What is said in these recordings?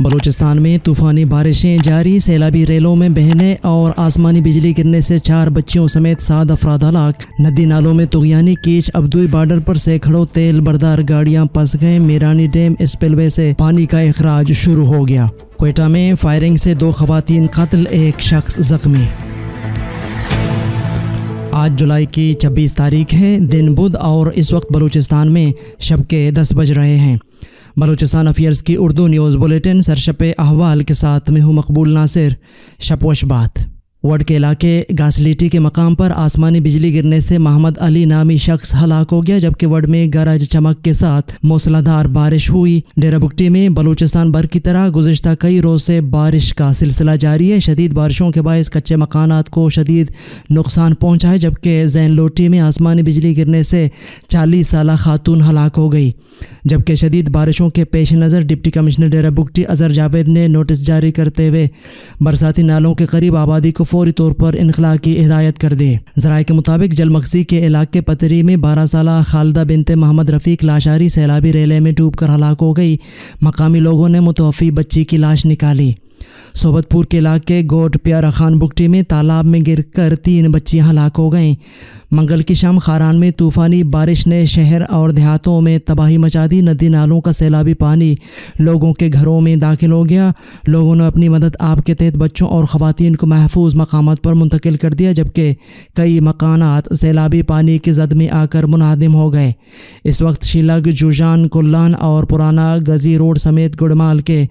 بلوچستان میں طوفانی بارشیں جاری، سیلابی ریلوں میں بہنے اور آسمانی بجلی گرنے سے 4 بچیوں سمیت 7 افراد ہلاک۔ ندی نالوں میں طغیانی کیچ، ابدوئی بارڈر پر سینکڑوں تیل بردار گاڑیاں پھنس گئیں۔ میرانی ڈیم اسپل وے سے پانی کا اخراج شروع ہو گیا۔ کوئٹہ میں فائرنگ سے 2 خواتین قتل، 1 شخص زخمی۔ آج جولائی کی 26 تاریخ ہے، دن بدھ، اور اس وقت بلوچستان میں شب کے 10 بج رہے ہیں۔ بلوچستان افیئرز کی اردو نیوز بلیٹن سرشپ احوال کے ساتھ میں ہوں مقبول ناصر۔ شب و شبات۔ وڈ کے علاقے گاسلیٹی کے مقام پر آسمانی بجلی گرنے سے محمد علی نامی شخص ہلاک ہو گیا، جبکہ وڈ میں گرج چمک کے ساتھ موسلادھار بارش ہوئی۔ ڈیرہ بگٹی میں بلوچستان بھر کی طرح گزشتہ کئی روز سے بارش کا سلسلہ جاری ہے۔ شدید بارشوں کے باعث کچے مکانات کو شدید نقصان پہنچا ہے، جبکہ زین لوٹی میں آسمانی بجلی گرنے سے 40 سالہ خاتون ہلاک ہو گئی۔ جبکہ شدید بارشوں کے پیش نظر ڈپٹی کمشنر ڈیرہ بگٹی اظہر جاوید نے نوٹس جاری کرتے ہوئے برساتی نالوں کے قریب آبادی کو فوری طور پر انخلاء کی ہدایت کر دی۔ ذرائع کے مطابق جلمکسی کے علاقے پتری میں 12 سالہ خالدہ بنت محمد رفیق لاشاری سیلابی ریلے میں ڈوب کر ہلاک ہو گئی۔ مقامی لوگوں نے متوفی بچی کی لاش نکالی۔ صوبت پور کے علاقے گوٹ پیارا خان بگٹی میں تالاب میں گر کر 3 بچیاں ہلاک ہو گئیں۔ منگل کی شام خاران میں طوفانی بارش نے شہر اور دیہاتوں میں تباہی مچا دی۔ ندی نالوں کا سیلابی پانی لوگوں کے گھروں میں داخل ہو گیا۔ لوگوں نے اپنی مدد آپ کے تحت بچوں اور خواتین کو محفوظ مقامات پر منتقل کر دیا، جبکہ کئی مکانات سیلابی پانی کی زد میں آ کر منہدم ہو گئے۔ اس وقت شیلگ، جوجان، کلان اور پرانا گزی روڈ سمیت گڑمال کے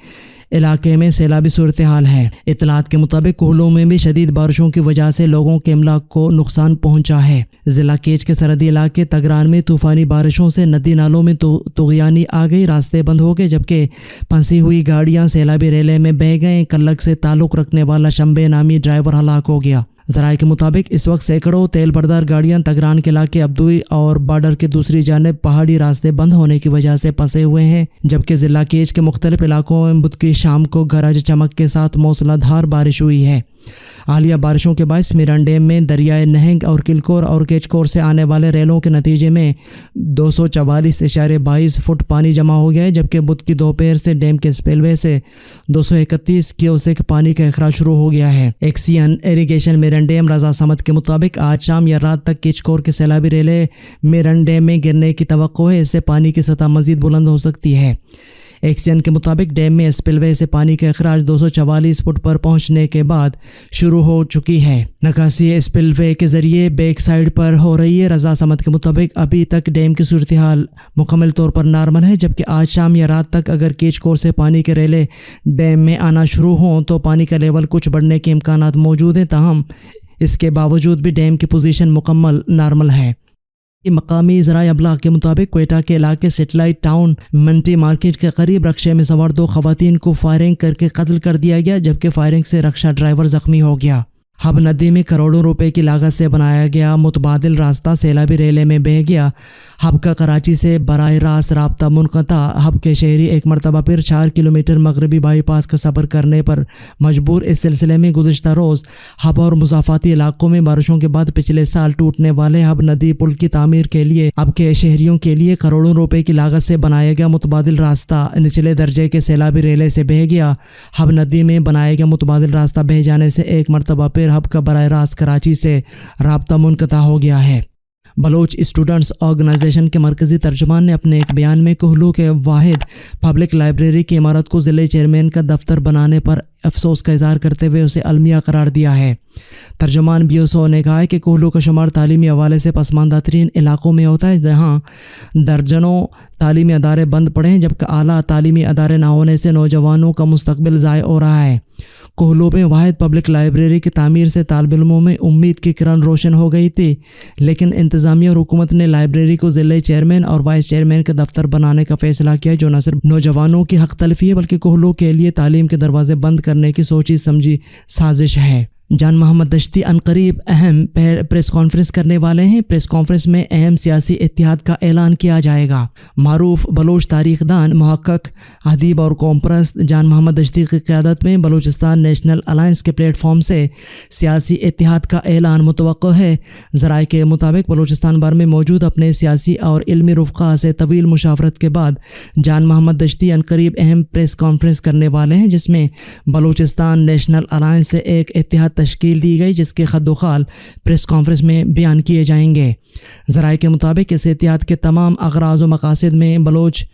علاقے میں سیلابی صورتحال ہے۔ اطلاعات کے مطابق کوہلوں میں بھی شدید بارشوں کی وجہ سے لوگوں کے املاک کو نقصان پہنچا ہے۔ ضلع کیچ کے سرحدی علاقے تگران میں طوفانی بارشوں سے ندی نالوں میں طغیانی آ گئی، راستے بند ہو گئے، جبکہ پھنسی ہوئی گاڑیاں سیلابی ریلے میں بہہ گئیں۔ کلک سے تعلق رکھنے والا شمبے نامی ڈرائیور ہلاک ہو گیا۔ ذرائع کے مطابق اس وقت سینکڑوں تیل بردار گاڑیاں تگران کے علاقے ابدوئی اور بارڈر کے دوسری جانب پہاڑی راستے بند ہونے کی وجہ سے پھنسے ہوئے ہیں، جبکہ ضلع کیچ کے مختلف علاقوں میں بدھ کی شام کو گرج چمک کے ساتھ موسلادھار بارش ہوئی ہے۔ حالیہ بارشوں کے باعث میران ڈیم میں دریائے نہنگ اور کلکور اور کیچکور سے آنے والے ریلوں کے نتیجے میں 244.22 فٹ پانی جمع ہو گیا ہے، جبکہ بدھ کی دوپہر سے ڈیم کے اسپل وے سے 231 کیوسیک پانی کا اخراج شروع ہو گیا ہے۔ ایکسین ایریگیشن میران ڈیم رضا سمد کے مطابق آج شام یا رات تک کیچکور کے سیلابی ریلے میران ڈیم میں گرنے کی توقع ہے، اس سے پانی کی سطح مزید بلند ہو سکتی ہے۔ ایکسین کے مطابق ڈیم میں اسپل وے سے پانی کا اخراج 244 فٹ پر پہنچنے کے بعد شروع ہو چکی ہے۔ نکاسی اسپل وے کے ذریعے بیک سائیڈ پر ہو رہی ہے۔ رضا سمد کے مطابق ابھی تک ڈیم کی صورتحال مکمل طور پر نارمل ہے، جبکہ آج شام یا رات تک اگر کیچکور سے پانی کے ریلے ڈیم میں آنا شروع ہوں تو پانی کا لیول کچھ بڑھنے کے امکانات موجود ہیں، تاہم اس کے باوجود بھی ڈیم کی پوزیشن مکمل نارمل ہے۔ مقامی ذرائع ابلاغ کے مطابق کوئٹہ کے علاقے سیٹلائٹ ٹاؤن منٹی مارکیٹ کے قریب رکشے میں سوار 2 خواتین کو فائرنگ کر کے قتل کر دیا گیا، جبکہ فائرنگ سے رکشہ ڈرائیور زخمی ہو گیا۔ ہب ندی میں کروڑوں روپے کی لاگت سے بنایا گیا متبادل راستہ سیلابی ریلے میں بہہ گیا۔ ہب کا کراچی سے براہ راست رابطہ منقطع۔ ہب کے شہری ایک مرتبہ پھر 4 کلومیٹر مغربی بائی پاس کا سفر کرنے پر مجبور۔ اس سلسلے میں گزشتہ روز ہب اور مضافاتی علاقوں میں بارشوں کے بعد پچھلے سال ٹوٹنے والے ہب ندی پل کی تعمیر کے لیے ہب کے شہریوں کے لیے کروڑوں روپے کی لاگت سے بنایا گیا متبادل راستہ نچلے درجے کے سیلابی ریلے سے بہہ گیا۔ ہب ندی میں بنایا گیا متبادل راستہ بہہ جانے سے ایک مرتبہ پھر ہب کا براہ راست کراچی سے رابطہ منقطع ہو گیا ہے۔ بلوچ اسٹوڈنٹس آرگنائزیشن کے مرکزی ترجمان نے اپنے ایک بیان میں کوہلو کے واحد پبلک لائبریری کی عمارت کو ضلع چیئرمین کا دفتر بنانے پر افسوس کا اظہار کرتے ہوئے اسے المیہ قرار دیا ہے۔ ترجمان بیوسو نے کہا ہے کہ کوہلو کا شمار تعلیمی حوالے سے پسماندہ ترین علاقوں میں ہوتا ہے، جہاں درجنوں تعلیمی ادارے بند پڑے ہیں، جبکہ اعلیٰ تعلیمی ادارے نہ ہونے سے نوجوانوں کا مستقبل ضائع ہو رہا ہے۔ کوہلو میں واحد پبلک لائبریری کی تعمیر سے طالب علموں میں امید کی کرن روشن ہو گئی تھی، لیکن انتظامیہ اور حکومت نے لائبریری کو ضلع چیئرمین اور وائس چیئرمین کا دفتر بنانے کا فیصلہ کیا، جو نہ صرف نوجوانوں کی حق تلفی ہے بلکہ کوہلو کے لیے تعلیم کے دروازے بند کرنے کی سوچی سمجھی سازش ہے۔ جان محمد دشتی عنقریب اہم پریس کانفرنس کرنے والے ہیں۔ پریس کانفرنس میں اہم سیاسی اتحاد کا اعلان کیا جائے گا۔ معروف بلوچ تاریخ دان، محقق، ادیب اور قوم پرست جان محمد دشتی کی قیادت میں بلوچستان نیشنل الائنس کے پلیٹ فارم سے سیاسی اتحاد کا اعلان متوقع ہے۔ ذرائع کے مطابق بلوچستان بھر میں موجود اپنے سیاسی اور علمی رفقا سے طویل مشاورت کے بعد جان محمد دشتی عنقریب اہم پریس کانفرنس کرنے والے ہیں، جس میں بلوچستان نیشنل الائنس سے ایک اتحاد تشکیل دی گئی، جس کے خط و خال پریس کانفرنس میں بیان کیے جائیں گے۔ ذرائع کے مطابق اس اتحاد کے تمام اغراض و مقاصد میں بلوچ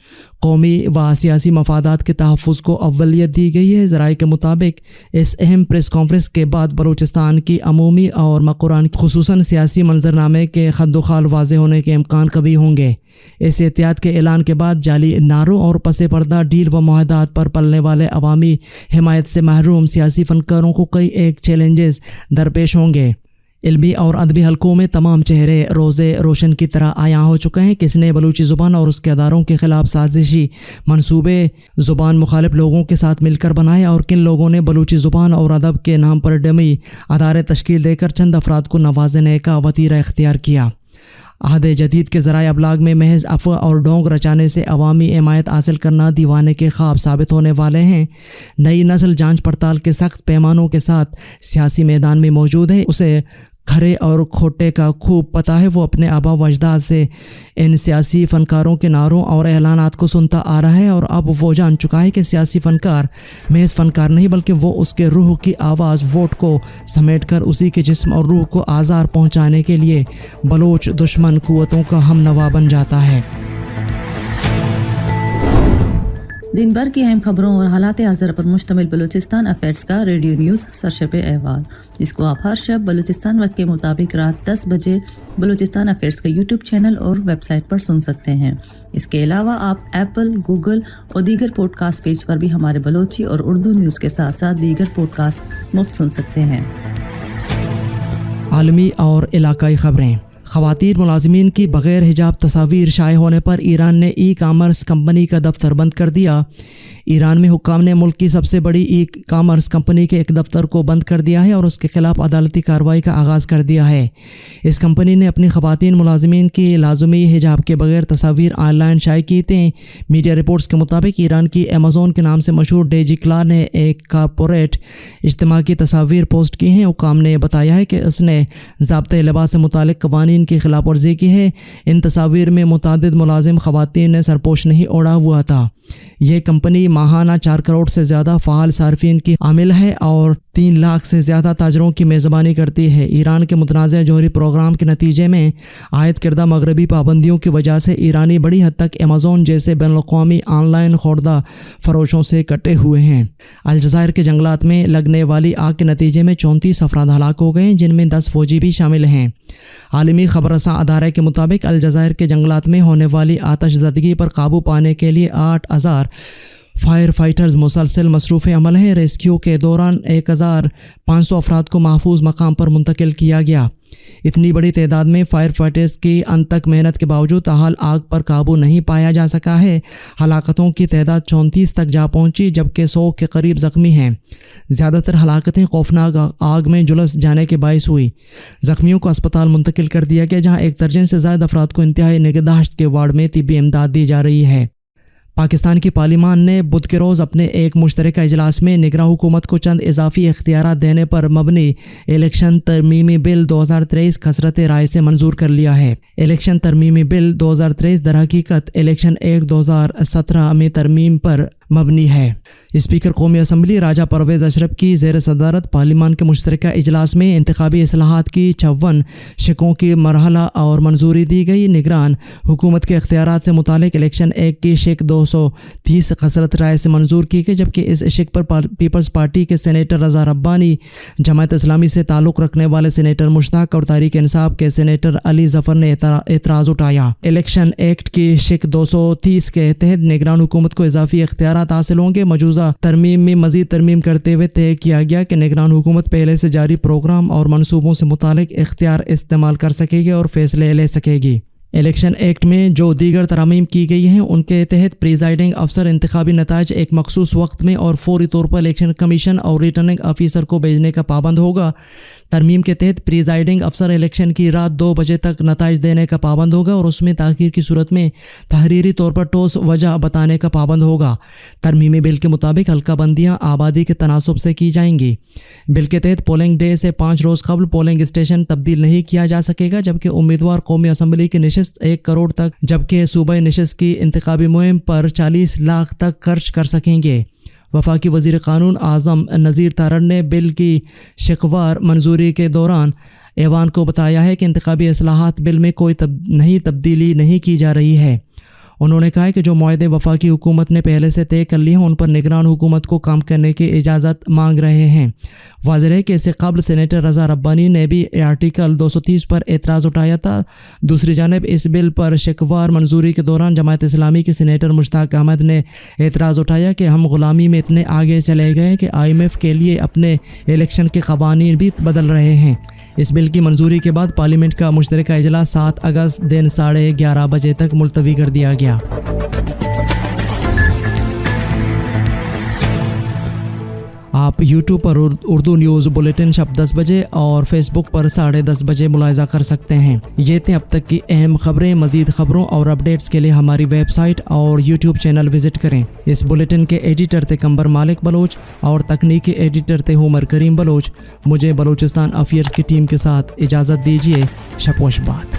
قومی و سیاسی مفادات کے تحفظ کو اولویت دی گئی ہے۔ ذرائع کے مطابق اس اہم پریس کانفرنس کے بعد بلوچستان کی عمومی اور مقررہ خصوصاً سیاسی منظرنامے کے خط و خال واضح ہونے کے امکان قوی ہوں گے۔ اس اتحاد کے اعلان کے بعد جعلی نعروں اور پس پردہ ڈیل و معاہدات پر پلنے والے عوامی حمایت سے محروم سیاسی فنکاروں کو کئی ایک چیلنجز درپیش ہوں گے۔ علمی اور ادبی حلقوں میں تمام چہرے روزے روشن کی طرح عیاں ہو چکے ہیں۔ کس نے بلوچی زبان اور اس کے اداروں کے خلاف سازشی منصوبے زبان مخالف لوگوں کے ساتھ مل کر بنائے، اور کن لوگوں نے بلوچی زبان اور ادب کے نام پر ڈمی ادارے تشکیل دے کر چند افراد کو نوازنے کا وتیرہ اختیار کیا۔ عہد جدید کے ذرائع ابلاغ میں محض افواہ اور ڈھونگ رچانے سے عوامی حمایت حاصل کرنا دیوانے کے خواب ثابت ہونے والے ہیں۔ نئی نسل جانچ پڑتال کے سخت پیمانوں کے ساتھ سیاسی میدان میں موجود ہے۔ اسے کھرے اور کھوٹے کا خوب پتہ ہے۔ وہ اپنے آبا و اجداد سے ان سیاسی فنکاروں کے نعروں اور اعلانات کو سنتا آ رہا ہے، اور اب وہ جان چکا ہے کہ سیاسی فنکار محض فنکار نہیں بلکہ وہ اس کے روح کی آواز ووٹ کو سمیٹ کر اسی کے جسم اور روح کو آزار پہنچانے کے لیے بلوچ دشمن قوتوں کا ہم نوا بن جاتا ہے۔ دن بھر کی اہم خبروں اور حالات حاضر پر مشتمل بلوچستان افیئرز کا ریڈیو نیوز سرشپ احوال، جس کو آپ ہر شب بلوچستان وقت کے مطابق رات 10 بجے بلوچستان افیئرز کا یوٹیوب چینل اور ویب سائٹ پر سن سکتے ہیں۔ اس کے علاوہ آپ ایپل، گوگل اور دیگر پوڈ کاسٹ پیج پر بھی ہمارے بلوچی اور اردو نیوز کے ساتھ ساتھ دیگر پوڈ کاسٹ مفت سن سکتے ہیں۔ عالمی اور علاقائی خبریں۔ خواتین ملازمین کی بغیر حجاب تصاویر شائع ہونے پر ایران نے ای کامرس کمپنی کا دفتر بند کر دیا۔ ایران میں حکام نے ملک کی سب سے بڑی ای کامرس کمپنی کے ایک دفتر کو بند کر دیا ہے اور اس کے خلاف عدالتی کارروائی کا آغاز کر دیا ہے۔ اس کمپنی نے اپنی خواتین ملازمین کی لازمی حجاب کے بغیر تصاویر آن لائن شائع کی تھیں۔ میڈیا رپورٹس کے مطابق ایران کی ایمیزون کے نام سے مشہور ڈیجی کلا نے ایک کارپوریٹ اجتماع کی تصاویر پوسٹ کی ہیں۔ حکام نے بتایا ہے کہ اس نے ضابطۂ لباس سے متعلق قوانین کی خلاف ورزی کی ہے۔ ان تصاویر میں متعدد ملازم خواتین نے سرپوش نہیں اوڑھا ہوا تھا۔ یہ کمپنی ماہانہ 4 کروڑ سے زیادہ فعال صارفین کی عامل ہے اور 3 لاکھ سے زیادہ تاجروں کی میزبانی کرتی ہے۔ ایران کے متنازع جوہری پروگرام کے نتیجے میں عائد کردہ مغربی پابندیوں کی وجہ سے ایرانی بڑی حد تک ایمیزون جیسے بین الاقوامی آن لائن خوردہ فروشوں سے کٹے ہوئے ہیں۔ الجزائر کے جنگلات میں لگنے والی آگ کے نتیجے میں 34 افراد ہلاک ہو گئے، جن میں 10 فوجی بھی شامل ہیں۔ عالمی خبر رساں ادارے کے مطابق الجزائر کے جنگلات میں ہونے والی آتش زدگی پر قابو پانے کے لیے 8000 فائر فائٹرز مسلسل مصروف عمل ہیں۔ ریسکیو کے دوران 1500 افراد کو محفوظ مقام پر منتقل کیا گیا۔ اتنی بڑی تعداد میں فائر فائٹرز کی انتک محنت کے باوجود تاحال آگ پر قابو نہیں پایا جا سکا ہے۔ ہلاکتوں کی تعداد 34 تک جا پہنچی، جبکہ 100 کے قریب زخمی ہیں۔ زیادہ تر ہلاکتیں خوفناک آگ میں جلس جانے کے باعث ہوئی۔ زخمیوں کو اسپتال منتقل کر دیا گیا، جہاں 1 درجن سے زائد افراد کو انتہائی نگہداشت کے وارڈ میں طبی امداد دی جا رہی ہے۔ پاکستان کی پارلیمان نے بدھ کے روز اپنے ایک مشترکہ اجلاس میں نگراں حکومت کو چند اضافی اختیارات دینے پر مبنی الیکشن ترمیمی بل 2023 کثرت رائے سے منظور کر لیا ہے۔ الیکشن ترمیمی بل 2023 در حقیقت الیکشن ایکٹ 2017 میں ترمیم پر مبنی ہے۔ اسپیکر قومی اسمبلی راجہ پرویز اشرف کی زیر صدارت پارلیمان کے مشترکہ اجلاس میں انتخابی اصلاحات کی 54 شقوں کی مرحلہ اور منظوری دی گئی۔ نگران حکومت کے اختیارات سے متعلق الیکشن ایکٹ کی شق 230 کثرت رائے سے منظور کی گئی، جبکہ اس شق پر پیپلز پارٹی کے سینیٹر رضا ربانی، جماعت اسلامی سے تعلق رکھنے والے سینیٹر مشتاق اور تحریک انصاف کے سینیٹر علی ظفر نے اعتراض اٹھایا۔ الیکشن ایکٹ کی شق 230 کے تحت نگران حکومت کو اضافی اختیارات حاصل ہوں گے۔ موجودہ ترمیم میں مزید ترمیم کرتے ہوئے طے کیا گیا کہ نگران حکومت پہلے سے جاری پروگرام اور منصوبوں سے متعلق اختیار استعمال کر سکے گی اور فیصلے لے سکے گی۔ الیکشن ایکٹ میں جو دیگر ترامیم کی گئی ہیں ان کے تحت پریزائڈنگ افسر انتخابی نتائج ایک مخصوص وقت میں اور فوری طور پر الیکشن کمیشن اور ریٹرننگ آفیسر کو بھیجنے کا پابند ہوگا۔ ترمیم کے تحت پریزائڈنگ افسر الیکشن کی رات 2 بجے تک نتائج دینے کا پابند ہوگا اور اس میں تاخیر کی صورت میں تحریری طور پر ٹھوس وجہ بتانے کا پابند ہوگا۔ ترمیمی بل کے مطابق حلقہ بندیاں آبادی کے تناسب سے کی جائیں گی۔ بل کے تحت پولنگ ڈے سے 5 روز قبل پولنگ اسٹیشن تبدیل نہیں کیا جا سکے گا، جبکہ امیدوار قومی اسمبلی کی نشست 1 کروڑ تک جبکہ صوبائی نشست کی انتخابی مہم پر 40 لاکھ تک خرچ کر سکیں گے۔ وفاقی وزیر قانون اعظم نذیر تارڑ نے بل کی شکوار منظوری کے دوران ایوان کو بتایا ہے کہ انتخابی اصلاحات بل میں کوئی تبدیلی نہیں کی جا رہی ہے۔ انہوں نے کہا کہ جو معاہدے وفاقی حکومت نے پہلے سے طے کر لیے ہیں ان پر نگران حکومت کو کام کرنے کی اجازت مانگ رہے ہیں۔ واضح ہے کہ اس سے قبل سینیٹر رضا ربانی نے بھی آرٹیکل 230 پر اعتراض اٹھایا تھا۔ دوسری جانب اس بل پر شکوار منظوری کے دوران جماعت اسلامی کے سینیٹر مشتاق احمد نے اعتراض اٹھایا کہ ہم غلامی میں اتنے آگے چلے گئے کہ IMF کے لیے اپنے الیکشن کے قوانین بھی بدل رہے ہیں۔ اس بل کی منظوری کے بعد پارلیمنٹ کا مشترکہ اجلاس 7 اگست دن 11:30 بجے تک ملتوی کر دیا گیا۔ آپ یوٹیوب پر اردو نیوز بلیٹن شب 10 بجے اور فیس بک پر 10:30 بجے ملاحظہ کر سکتے ہیں۔ یہ تھے اب تک کی اہم خبریں۔ مزید خبروں اور اپڈیٹس کے لیے ہماری ویب سائٹ اور یوٹیوب چینل وزٹ کریں۔ اس بلیٹن کے ایڈیٹر تھے قمبر مالک بلوچ اور تکنیکی ایڈیٹر تھے عمر کریم بلوچ۔ مجھے بلوچستان افیئرز کی ٹیم کے ساتھ اجازت دیجیے۔ شب و شبات۔